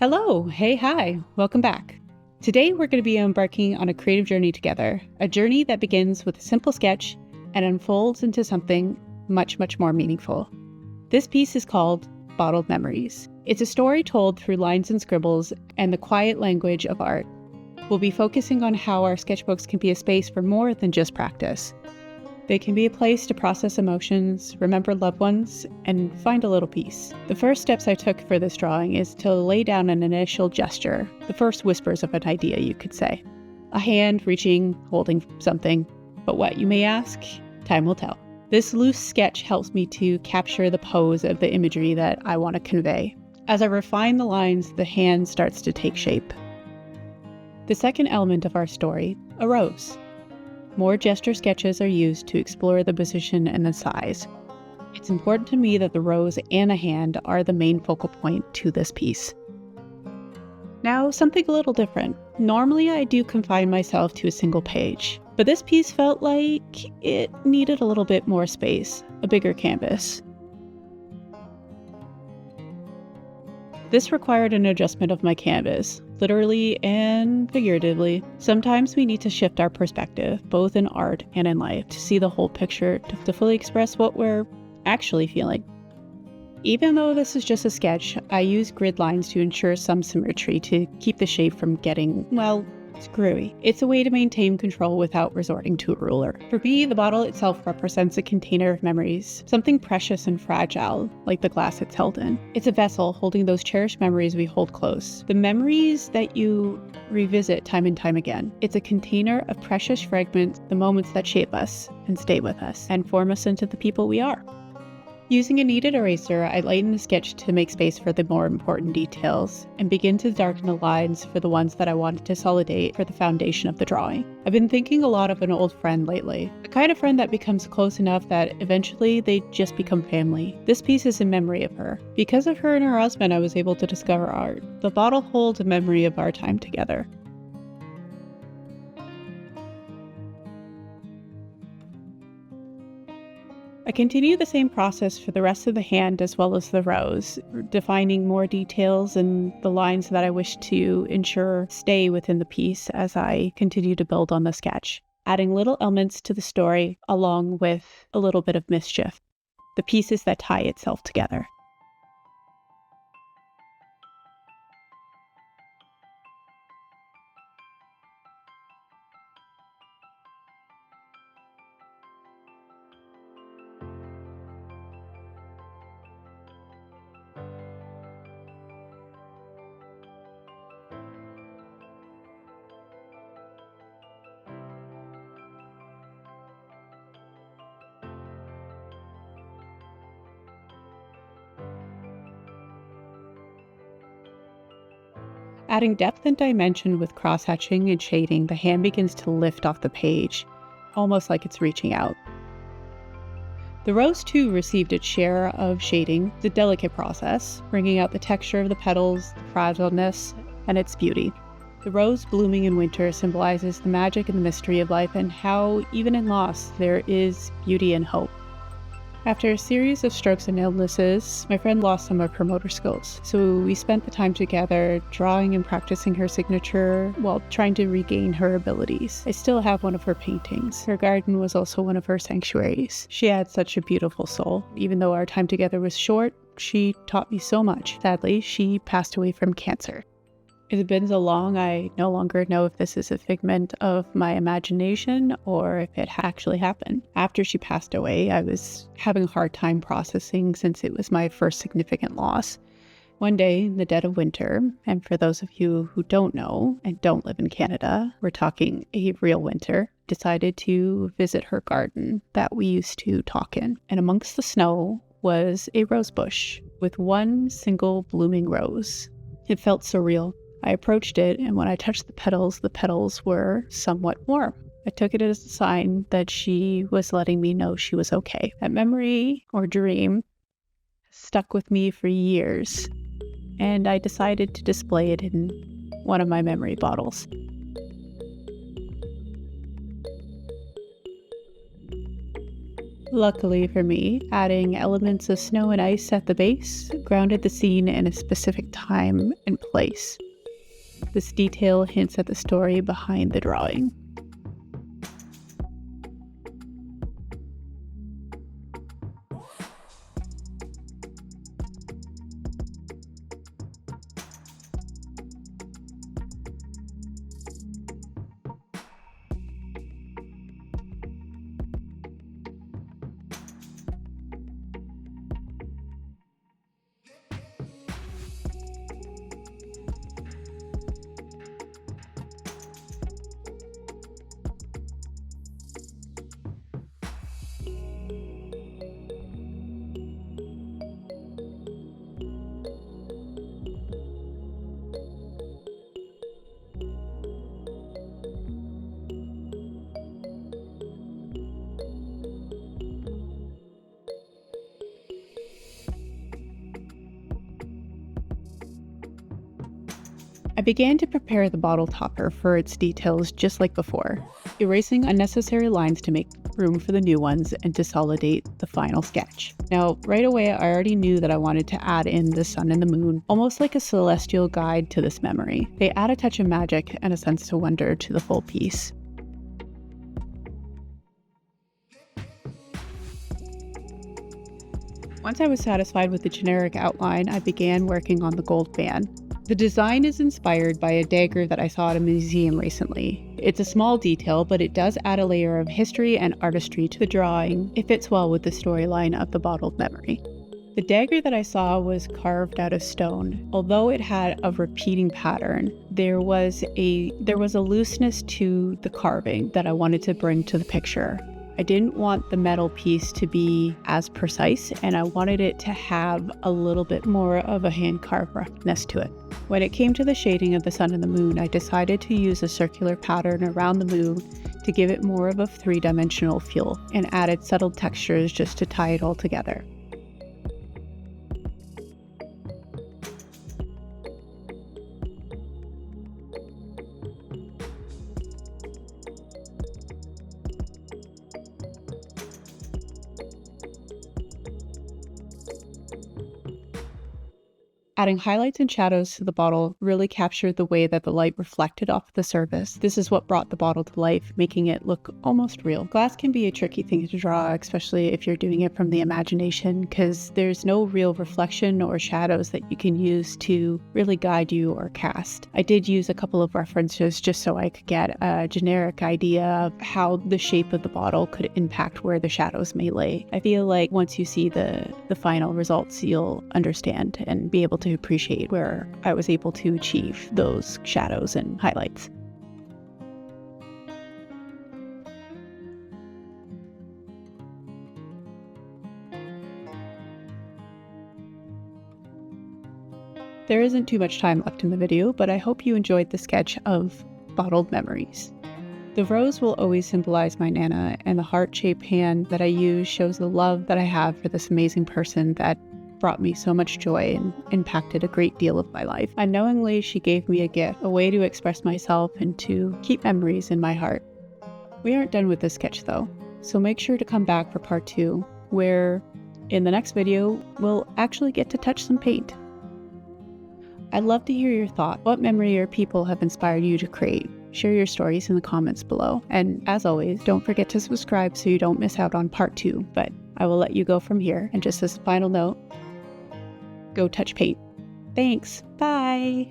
Hello, hey, hi, welcome back. Today we're going to be embarking on a creative journey together, a journey that begins with a simple sketch and unfolds into something much, much more meaningful. This piece is called Bottled Memories. It's a story told through lines and scribbles and the quiet language of art. We'll be focusing on how our sketchbooks can be a space for more than just practice. They can be a place to process emotions, remember loved ones, and find a little peace. The first steps I took for this drawing is to lay down an initial gesture, the first whispers of an idea, you could say. A hand reaching, holding something. But what, you may ask? Time will tell. This loose sketch helps me to capture the pose of the imagery that I want to convey. As I refine the lines, the hand starts to take shape. The second element of our story, a rose. More gesture sketches are used to explore the position and the size. It's important to me that the rose and a hand are the main focal point to this piece. Now, something a little different. Normally, I do confine myself to a single page, but this piece felt like it needed a little bit more space, a bigger canvas. This required an adjustment of my canvas, literally and figuratively. Sometimes we need to shift our perspective, both in art and in life, to see the whole picture, to fully express what we're actually feeling. Even though this is just a sketch, I use grid lines to ensure some symmetry to keep the shape from getting, well, screwy. It's a way to maintain control without resorting to a ruler. For me, the bottle itself represents a container of memories, something precious and fragile, like the glass it's held in. It's a vessel holding those cherished memories we hold close, the memories that you revisit time and time again. It's a container of precious fragments, the moments that shape us and stay with us and form us into the people we are. Using a kneaded eraser, I lighten the sketch to make space for the more important details and begin to darken the lines for the ones that I wanted to solidate for the foundation of the drawing. I've been thinking a lot of an old friend lately, the kind of friend that becomes close enough that eventually they just become family. This piece is in memory of her. Because of her and her husband, I was able to discover art. The bottle holds a memory of our time together. I continue the same process for the rest of the hand as well as the rose, defining more details and the lines that I wish to ensure stay within the piece as I continue to build on the sketch, adding little elements to the story along with a little bit of mischief, the pieces that tie itself together. Adding depth and dimension with cross-hatching and shading, the hand begins to lift off the page, almost like it's reaching out. The rose too received its share of shading, the delicate process, bringing out the texture of the petals, the fragileness, and its beauty. The rose blooming in winter symbolizes the magic and the mystery of life and how, even in loss, there is beauty and hope. After a series of strokes and illnesses, my friend lost some of her motor skills, so we spent the time together drawing and practicing her signature while trying to regain her abilities. I still have one of her paintings. Her garden was also one of her sanctuaries. She had such a beautiful soul. Even though our time together was short, she taught me so much. Sadly, she passed away from cancer. It has been so long, I no longer know if this is a figment of my imagination or if it actually happened. After she passed away, I was having a hard time processing since it was my first significant loss. One day, in the dead of winter, and for those of you who don't know and don't live in Canada, we're talking a real winter, decided to visit her garden that we used to talk in. And amongst the snow was a rose bush with one single blooming rose. It felt surreal. I approached it, and when I touched the petals were somewhat warm. I took it as a sign that she was letting me know she was okay. That memory or dream stuck with me for years, and I decided to display it in one of my memory bottles. Luckily for me, adding elements of snow and ice at the base grounded the scene in a specific time and place. This detail hints at the story behind the drawing. I began to prepare the bottle topper for its details just like before, erasing unnecessary lines to make room for the new ones and to consolidate the final sketch. Now, right away, I already knew that I wanted to add in the sun and the moon, almost like a celestial guide to this memory. They add a touch of magic and a sense of wonder to the full piece. Once I was satisfied with the generic outline, I began working on the gold band. The design is inspired by a dagger that I saw at a museum recently. It's a small detail, but it does add a layer of history and artistry to the drawing. It fits well with the storyline of the bottled memory. The dagger that I saw was carved out of stone. Although it had a repeating pattern, there was a looseness to the carving that I wanted to bring to the picture. I didn't want the metal piece to be as precise, and I wanted it to have a little bit more of a hand-carved roughness to it. When it came to the shading of the sun and the moon, I decided to use a circular pattern around the moon to give it more of a three-dimensional feel, and added subtle textures just to tie it all together. Adding highlights and shadows to the bottle really captured the way that the light reflected off the surface. This is what brought the bottle to life, making it look almost real. Glass can be a tricky thing to draw, especially if you're doing it from the imagination, because there's no real reflection or shadows that you can use to really guide you or cast. I did use a couple of references just so I could get a generic idea of how the shape of the bottle could impact where the shadows may lay. I feel like once you see the final results, you'll understand and be able to appreciate where I was able to achieve those shadows and highlights. There isn't too much time left in the video, but I hope you enjoyed the sketch of bottled memories. The rose will always symbolize my Nana, and the heart-shaped hand that I use shows the love that I have for this amazing person that brought me so much joy and impacted a great deal of my life. Unknowingly, she gave me a gift, a way to express myself and to keep memories in my heart. We aren't done with this sketch though, so make sure to come back for part 2, where in the next video, we'll actually get to touch some paint. I'd love to hear your thoughts. What memory or people have inspired you to create? Share your stories in the comments below. And as always, don't forget to subscribe so you don't miss out on part 2, but I will let you go from here. And just as a final note, go touch paint. Thanks. Bye.